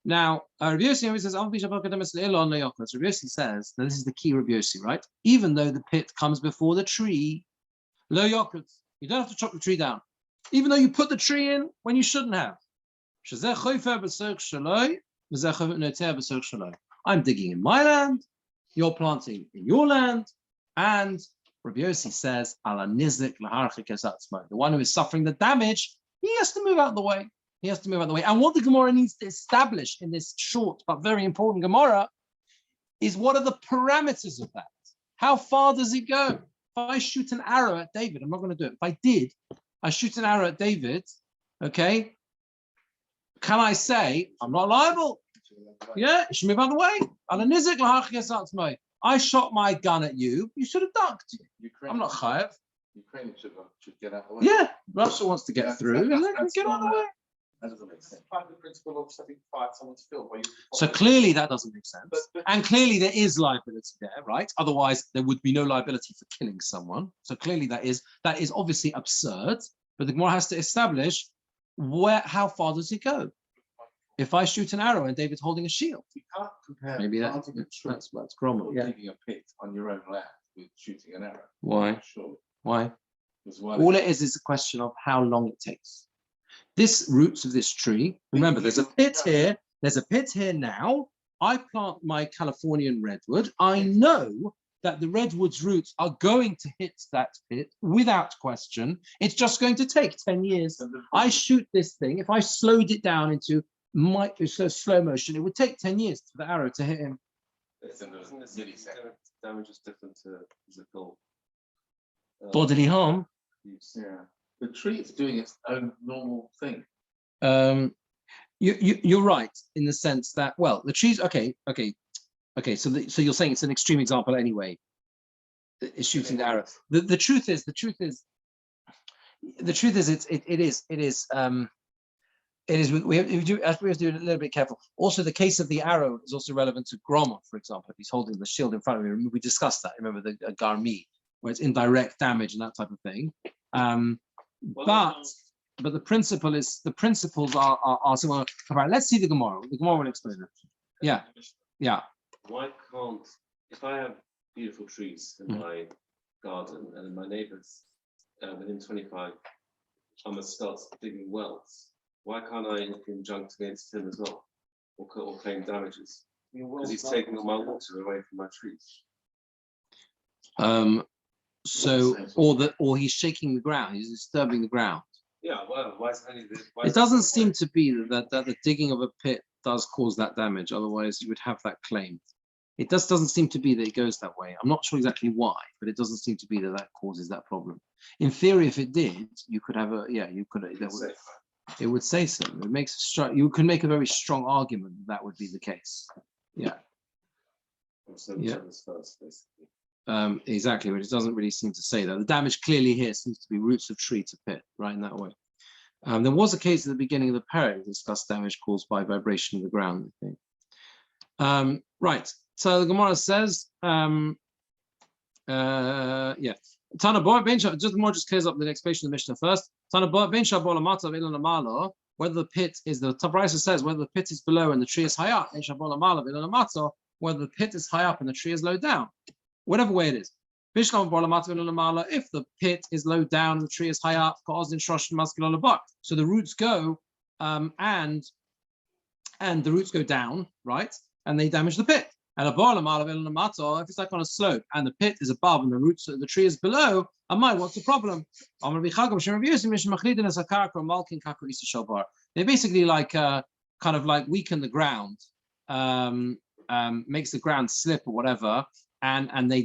Now, Rabbi Yossi says, Rabbi Yossi says, now this is the key Rabbi Yossi, right? Even though the pit comes before the tree, lo yokud, you don't have to chop the tree down. Even though you put the tree in when you shouldn't have. I'm digging in my land, you're planting in your land, and Rabbi Yossi says, the one who is suffering the damage, he has to move out of the way. He has to move out of the way. And what the Gemora needs to establish in this short but very important Gemora is, what are the parameters of that? How far does it go? If I shoot an arrow at David, I'm not going to do it. If I shoot an arrow at David, okay, can I say, I'm not liable? Yeah, you should move out of the way. I shot my gun at you, you should have ducked. I'm not chayav. Ukraine should get out of the way. Yeah, Russia wants to get through. Get out of the way. That doesn't make sense. Part of the principle of setting fire to someone's field. So clearly that doesn't make sense. And clearly there is liability there, right? Otherwise there would be no liability for killing someone. So clearly that is obviously absurd. But the Gemara has to establish how far does it go? If I shoot an arrow and David's holding a shield, You can't compare maybe planting a tree that's grammar. or Yeah. digging a pit on your own land with shooting an arrow. Why? Sure. Why? Because why All it is a question of how long it takes. This roots of this tree, remember, there's a pit here. There's a pit here now. I plant my Californian redwood. I know that the redwood's roots are going to hit that pit without question. It's just going to take 10 years. I shoot this thing. If I slowed it down into slow motion, it would take 10 years for the arrow to hit him. Damage is different to physical Bodily harm. Yeah. The tree is doing its own normal thing. You're right in the sense that, well, the trees. Okay. So you're saying it's an extreme example anyway. It's shooting the arrow. The truth is, we have to do a little bit careful. Also, the case of the arrow is also relevant to Groma, for example. If he's holding the shield in front of him, we discussed that. Remember the Garmi, where it's indirect damage and that type of thing. But the principles are similar. All right, let's see the Gemara. The Gemara will explain it. Yeah. Why can't, if I have beautiful trees in my garden and my neighbours within 25, I must start digging wells. Why can't I injunct against him as well, or claim damages? Because he's taking all my water away from my trees. Or he's shaking the ground. He's disturbing the ground. Yeah, well, why is only this? It doesn't seem to be that the digging of a pit does cause that damage. Otherwise, you would have that claimed. It doesn't seem to be that it goes that way. I'm not sure exactly why, but it doesn't seem to be that causes that problem. In theory, if it did, you could have it would say so. It makes you can make a very strong argument that would be the case. Yeah. Exactly, but it doesn't really seem to say that. The damage clearly here seems to be roots of tree to pit, right in that way. There was a case at the beginning of the parak discussed damage caused by vibration of the ground, I think. Right. So the Gemara says, Tana Boy Bensha, just clears up the next page of the Mishnah first. Tana Boy Bensha Bolamata Vilan Amalo, whether the pit is the Tabraisa says whether the pit is below and the tree is high up, Bensha Bolamala Vilan Amato, whether the pit is high up and the tree is low down. Whatever way it is. If the pit is low down and the tree is high up, so the roots go and the roots go down, right? And they damage the pit. And if it's like on a slope and the pit is above and the roots of the tree is below, what's the problem? They basically like kind of like weaken the ground, makes the ground slip or whatever, and they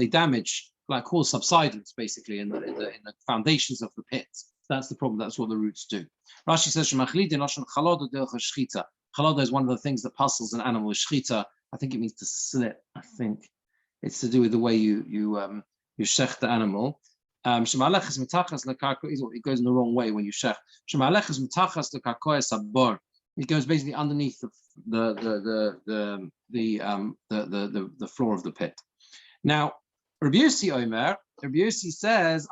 damage, like cause subsidence basically in the foundations of the pit. That's the problem. That's what the roots do. Rashi says Chalada is one of the things that puzzles an animal. Shchita, I think it means to slit. I think it's to do with the way you shech the animal. It goes in the wrong way when you shech. It goes basically underneath the floor of the pit. Now, Rabbi Yossi says,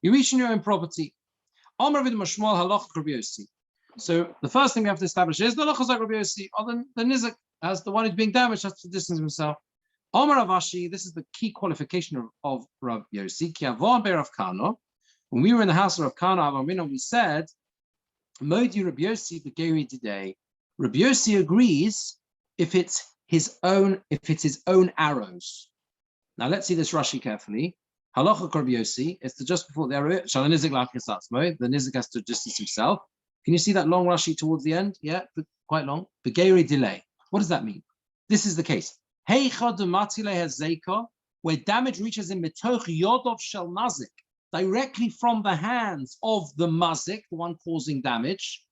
you reach in your own property. So the first thing we have to establish is the halachas like Rabbi Yossi, or the nizik, as the one who's being damaged has to distance himself. Omar Avashi, this is the key qualification of Rabbi Yossi. When we were in the house of Rav Kana, we said, Modi Rabbi Yossi begeri today. Rabbi Yossi agrees if it's his own arrows. Now let's see this Rashi carefully. Halacha Rabbi Yossi is to just before the arrow. The nizik has to distance himself. Can you see that long Rashi towards the end? Yeah, quite long. Begeri delay. What does that mean? This is the case. Where damage reaches in mitoch yodov shel mazik, directly from the hands of the mazik, the one causing damage,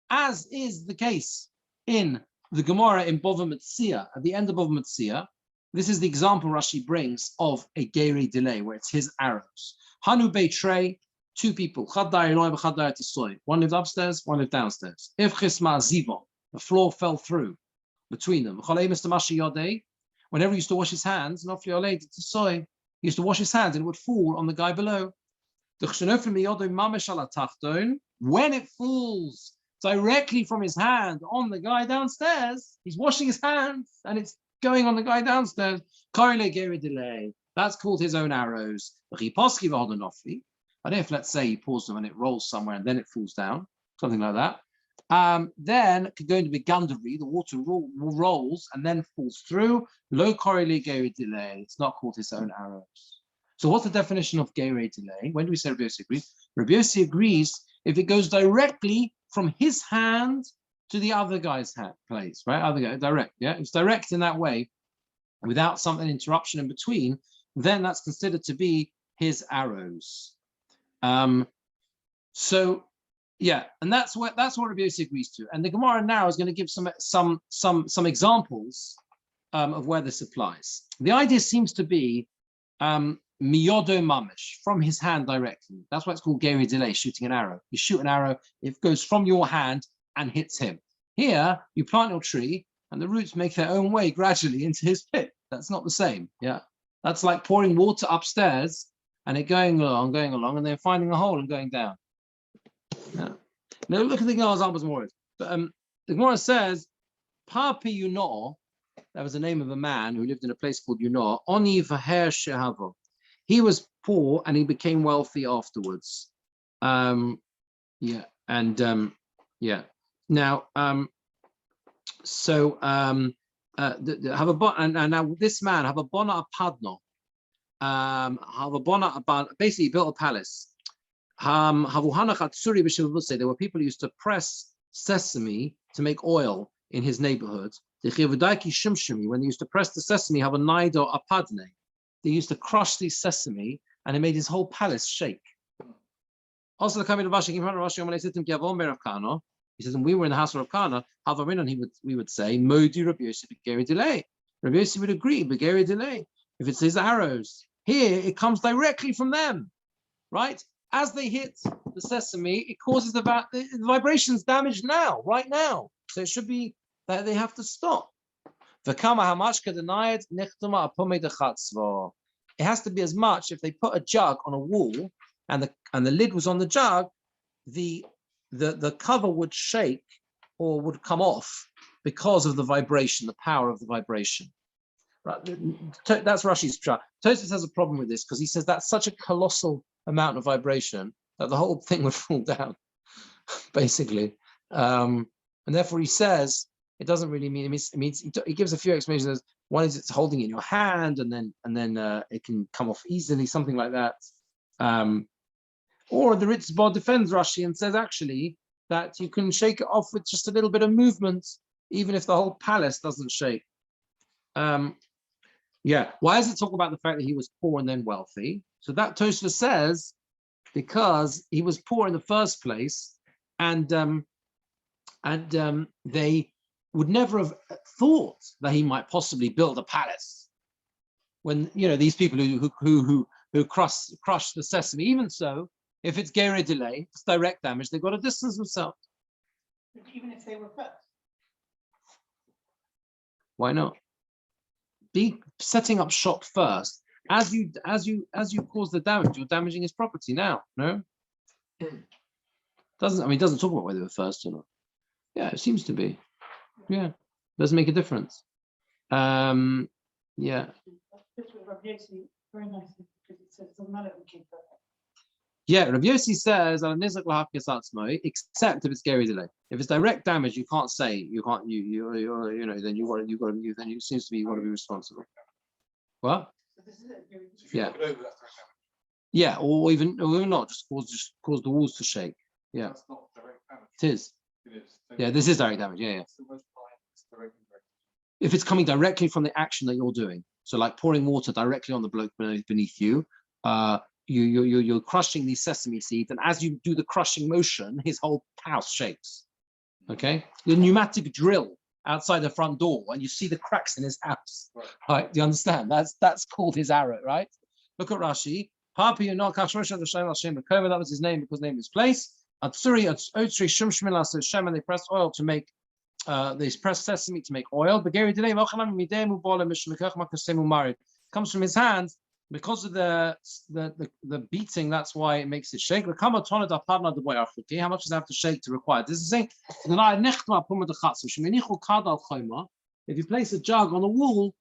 as is the case in the Gemora in Bava Metzia, at the end of Bava Metzia. This is the example Rashi brings of a geri delay, where it's his arrows. Hanu Beitrei, two people, one lived upstairs, one lived downstairs. If Chisma Ziva, the floor fell through between them. Whenever he used to wash his hands, he used to wash his hands and it would fall on the guy below. When it falls directly from his hand on the guy downstairs, he's washing his hands and it's going on the guy downstairs. That's called his own arrows. But if, let's say, he pulls them and it rolls somewhere and then it falls down, something like that, then it could go into the gandari, the water rolls and then falls through. Low correlate geri delay. It's not called his own arrows. So what's the definition of geri delay? When do we say Rabbi Yossi agrees? Rabbi Yossi agrees if it goes directly from his hand to the other guy's place, right? Other guy, direct, yeah? It's direct in that way, without something interruption in between, then that's considered to be his arrows. So yeah, and that's what Rabbi Yossi agrees to. And the Gemara now is going to give some examples of where this applies. The idea seems to be miyodo mamish, from his hand directly. That's why it's called geri delay, shooting an arrow. You shoot an arrow, it goes from your hand and hits him. Here, you plant your tree and the roots make their own way gradually into his pit. That's not the same. Yeah, that's like pouring water upstairs and it going along, and then finding a hole and going down. Yeah. Now look at the Gemara's more. But the Gemara says, Papi Yuno, that was the name of a man who lived in a place called Yuno. Oni v'her shehavo. He was poor and he became wealthy afterwards. Now, have a and now this man have a bona apadno. Basically he built a palace. There were people who used to press sesame to make oil in his neighborhood. When they used to press the sesame, have a naido apadne. They used to crush the sesame and it made his whole palace shake. Also, the coming of Rashi, he says, when we were in the house of Rav Kana, we would say, Modi Rabbi Yossi begeri delay. Rabbi Yossi would agree, begeri delay. If it's his arrows, here it comes directly from them, right? As they hit the sesame, it causes the vibrations damage right now. So it should be that they have to stop. It has to be as much if they put a jug on a wall and the lid was on the jug, the cover would shake or would come off because of the vibration, the power of the vibration. Right? That's Rashi's pshat. Tosfos has a problem with this because he says that's such a colossal amount of vibration that the whole thing would fall down, basically. And therefore he says it doesn't really mean, he gives a few explanations. One is it's holding in your hand, and then it can come off easily, something like that. Or the Ritzbah defends Rashi and says actually that you can shake it off with just a little bit of movement, even if the whole palace doesn't shake. Yeah, why does it talk about the fact that he was poor and then wealthy? So that Tosfos says because he was poor in the first place, and they would never have thought that he might possibly build a palace. When these people who crush the sesame, even so, if it's Gere delay, it's direct damage, they've got to distance themselves. Even if they were first. Why not? Be setting up shop first. As you cause the damage, you're damaging his property now. No? It doesn't talk about whether they were first or not. Yeah, it seems to be. Yeah. Doesn't make a difference. Yeah. This was Rabbi Yossi very nicely because it says it doesn't matter if we keep that. Yeah, Rabbi Yossi says except if it's Gary delay. If it's direct damage, you can't say you can't then it seems to be you got to be responsible. What? So this is it. Yeah. Yeah, or even not, just cause the walls to shake. Yeah. That's not direct damage. It is. It is. Yeah, this is direct damage. Yeah. It's the most violent, it's direct damage. If it's coming directly from the action that you're doing, so like pouring water directly on the bloke beneath you, you're crushing these sesame seeds, and as you do the crushing motion, his whole house shakes. Okay, the pneumatic drill outside the front door, and you see the cracks in his house. Right? Do you understand? That's called his arrow, right? Look at Rashi. That was his name because name is place. Atsuri, so Shem, and they press oil to make. They press sesame to make oil. Comes from his hands because of the beating. That's why it makes it shake. How much does it have to shake to require? This is saying if you place a jug on the wall,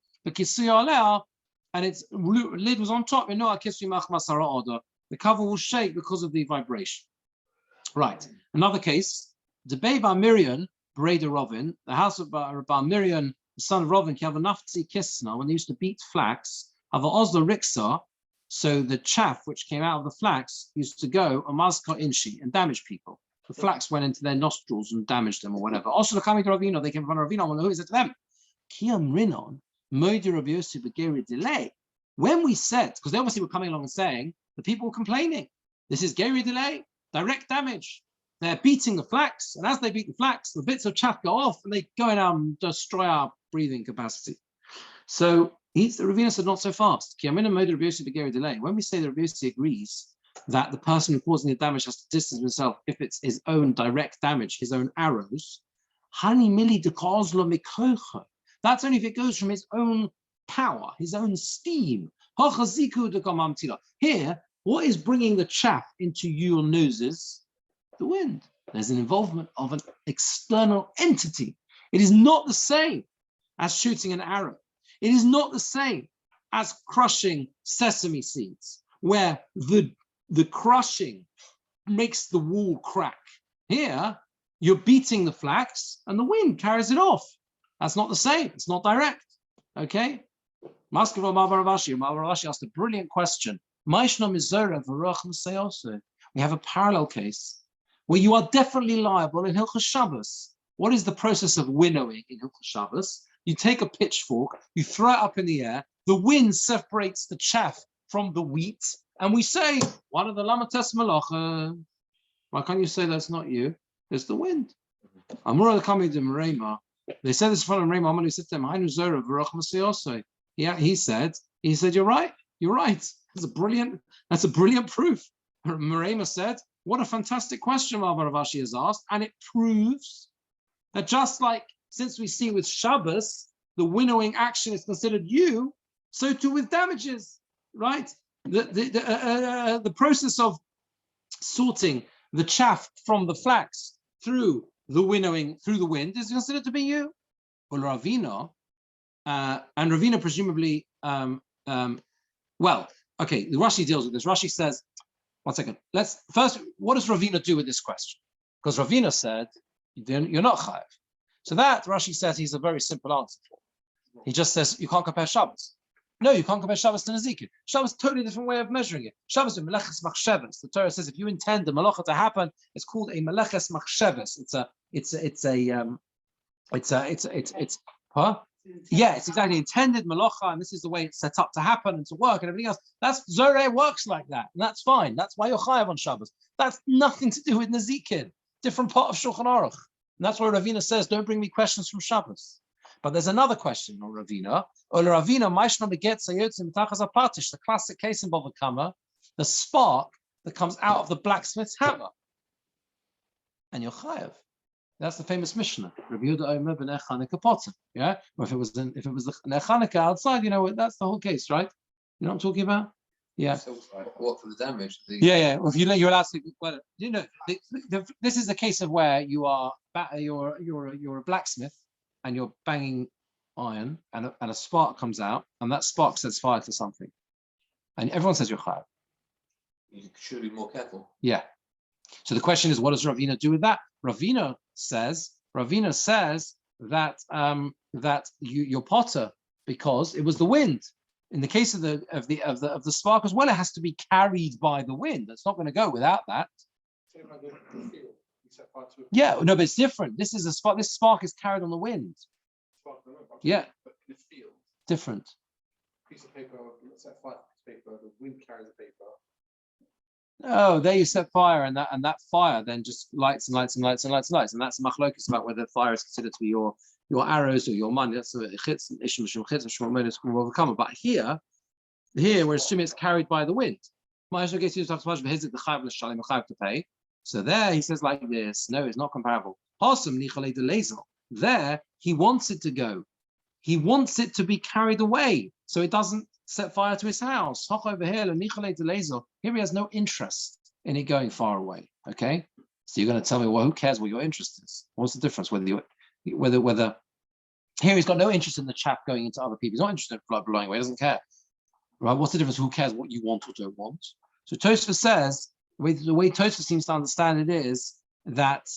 and its lid was on top, the cover will shake because of the vibration. Right. Another case, the Bar Miriam, Breda Rovin, the house of Bar Miriam, the son of Rovin, Kiavanafti Kisna, when they used to beat flax, have a Oslo Riksa, so the chaff which came out of the flax used to go a Mazka Inshi and damage people. The flax went into their nostrils and damaged them or whatever. Also, the coming to Ravino, they came in front of Ravino, who is it to them? Kiam Rinon, Moidi Rabbi Yossi Begeri delay. When we said, because they obviously were coming along and saying, the people were complaining, this is Geri delay, direct damage. They're beating the flax, and as they beat the flax, the bits of chaff go off and they go out and destroy our breathing capacity. So the Ravina said, not so fast. When we say the Rabbi Yossi agrees that the person who causing the damage has to distance himself if it's his own direct damage, his own arrows, that's only if it goes from his own power, his own steam. Here, what is bringing the chaff into your noses? The wind. There's an involvement of an external entity. It is not the same as shooting an arrow. It is not the same as crushing sesame seeds, where the crushing makes the wall crack. Here, you're beating the flax and the wind carries it off. That's not the same. It's not direct. Okay? Maskeva Mavarashi asked a brilliant question. We have a parallel case where you are definitely liable in Hilchos Shabbos. What is the process of winnowing in Hilchos Shabbos? You take a pitchfork, you throw it up in the air, the wind separates the chaff from the wheat, and we say, one of the Lamates Malacha. Why can't you say that's not you? It's the wind. Amura coming to Merema. They said this in front of Merema. I'm going to sit there. Yeah, he said, you're right. That's a brilliant proof. Merema said, what a fantastic question Ravashi has asked, and it proves that just like since we see with Shabbos, the winnowing action is considered you, so too with damages, right? The process of sorting the chaff from the flax through the winnowing through the wind is considered to be you. Or Ravina, and Ravina presumably, well, okay, the Rashi deals with this. Rashi says, one second, let's first, what does Ravina do with this question? Because Ravina said, you're not chayav. So that Rashi says he's a very simple answer for. He just says, you can't compare Shabbos. No, you can't compare Shabbos to Nezikin. Shabbos is a totally different way of measuring it. Shabbos is meleches machsheves. The Torah says if you intend the malacha to happen, it's called a meleches machsheves. Yeah, it's exactly intended malacha, and this is the way it's set up to happen and to work and everything else. That's Zoreh works like that, and that's fine. That's why you're chayav on Shabbos. That's nothing to do with Nezikin. Different part of Shulchan Aruch. And that's why Ravina says, don't bring me questions from Shabbos. But there's another question on Ravina. The classic case in Bava Kama, the spark that comes out of the blacksmith's hammer. And you're chayav. That's the famous Mishnah. Yeah, or if it was the Chanukah outside, that's the whole case, right? You know what I'm talking about? Yeah. So what for the damage? Yeah. Well, if you're allowed to, well, this is the case of where you're a blacksmith and you're banging iron, and a spark comes out, and that spark sets fire to something, and everyone says you're chayav. You should be more careful. Yeah. So the question is, what does Ravina do with that? Ravina says that you're potter because it was the wind. In the case of the spark as well, it has to be carried by the wind. It's not going to go without that. Yeah, no, but it's different. This is a spark. This spark is carried on the wind. Yeah, different. Piece of paper, let's say 5 pieces of paper, the wind carries the paper. Oh, there you set fire, and that fire then just lights and lights and lights and lights and lights, and that's machlokes about whether fire is considered to be your arrows or your money. That's the chitz, ishim chitz, shmol is overcome. But here we're assuming it's carried by the wind. To pay. So there he says like this. No, it's not comparable. There he wants it to go. He wants it to be carried away, so it doesn't set fire to his house. Over here he has no interest in it going far away. Okay, so you're going to tell me, well, who cares what your interest is? What's the difference? Whether here he's got no interest in the chaff going into other people. He's not interested in blowing away. He doesn't care. Right? What's the difference? Who cares what you want or don't want? So Tosfos says the way Tosfos seems to understand it is that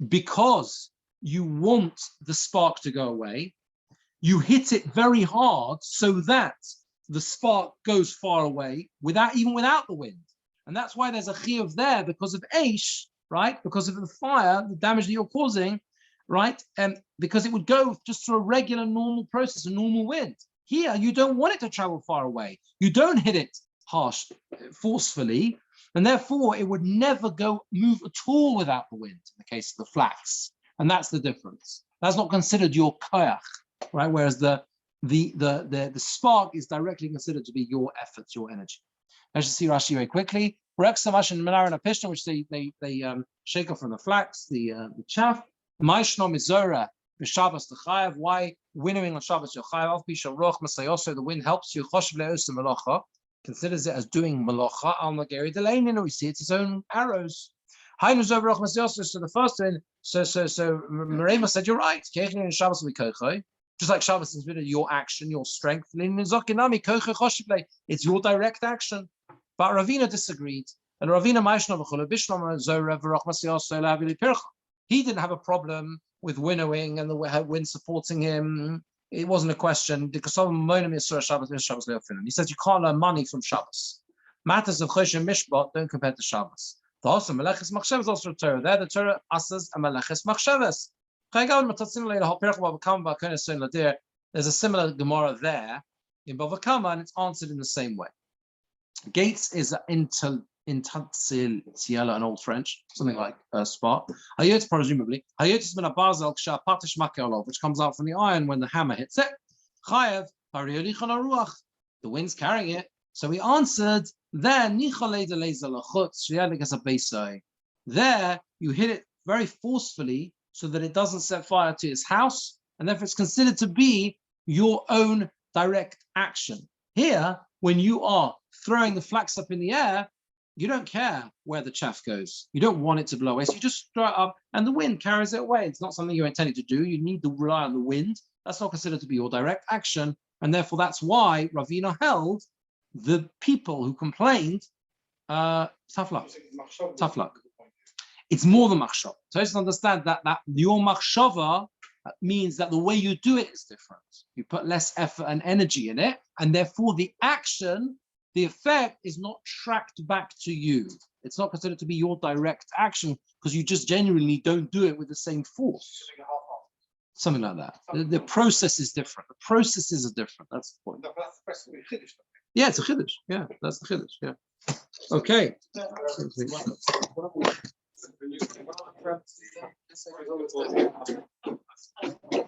because you want the spark to go away, you hit it very hard so that the spark goes far away without the wind. And that's why there's a chiyuv there because of Aish, right? Because of the fire, the damage that you're causing, right? And because it would go just through a regular normal process, a normal wind. Here, you don't want it to travel far away. You don't hit it harsh, forcefully, and therefore it would never move at all without the wind in the case of the flax. And that's the difference. That's not considered your koyach. Right, whereas the spark is directly considered to be your efforts, your energy. Let's just see Rashi very quickly. Which they shake off from the flax, the chaff. Maishnom Mizora b'Shabbos t'chayav. Why winnowing on Shabbos you're chayav? Al pi shel roch masayoso. The wind helps you. Choshev le'osa melacha. Considers it as doing melacha. Al nageri deleinin. We see it's his own arrows. So the first one. So Merema said you're right. Shabbos v'kochoi. Just like Shabbos is your action, your strength. It's your direct action. But Ravina disagreed. And Ravina he didn't have a problem with winnowing and the wind supporting him. It wasn't a question. He says you can't earn money from Shabbos. Matters of Chosh and Mishpat don't compare to Shabbos. Also, Meleches Machshavas also a Torah. There the Torah asks a Meleches Machshavas. There's a similar Gemora there in Bava Kama, and it's answered in the same way. Gates is in an Old French, something like spark. Hayot presumably. Hayot is min habarzel ksha patish makelov, which comes out from the iron when the hammer hits it. Chayev hariyolichon haruach. The wind's carrying it. So he answered, there there you hit it very forcefully so that it doesn't set fire to his house, and therefore it's considered to be your own direct action. Here, when you are throwing the flax up in the air, you don't care where the chaff goes. You don't want it to blow away. So you just throw it up and the wind carries it away. It's not something you're intending to do. You need to rely on the wind. That's not considered to be your direct action. And therefore, that's why Ravina held the people who complained, tough luck. Tough luck. It's more than machshava. So just understand that your machshava means that the way you do it is different. You put less effort and energy in it, and therefore the action, the effect is not tracked back to you. It's not considered to be your direct action because you just genuinely don't do it with the same force. Something like that. The process is different. The processes are different. That's the point. Yeah, it's a chiddush. Yeah, that's the chiddush. Yeah. Okay. When you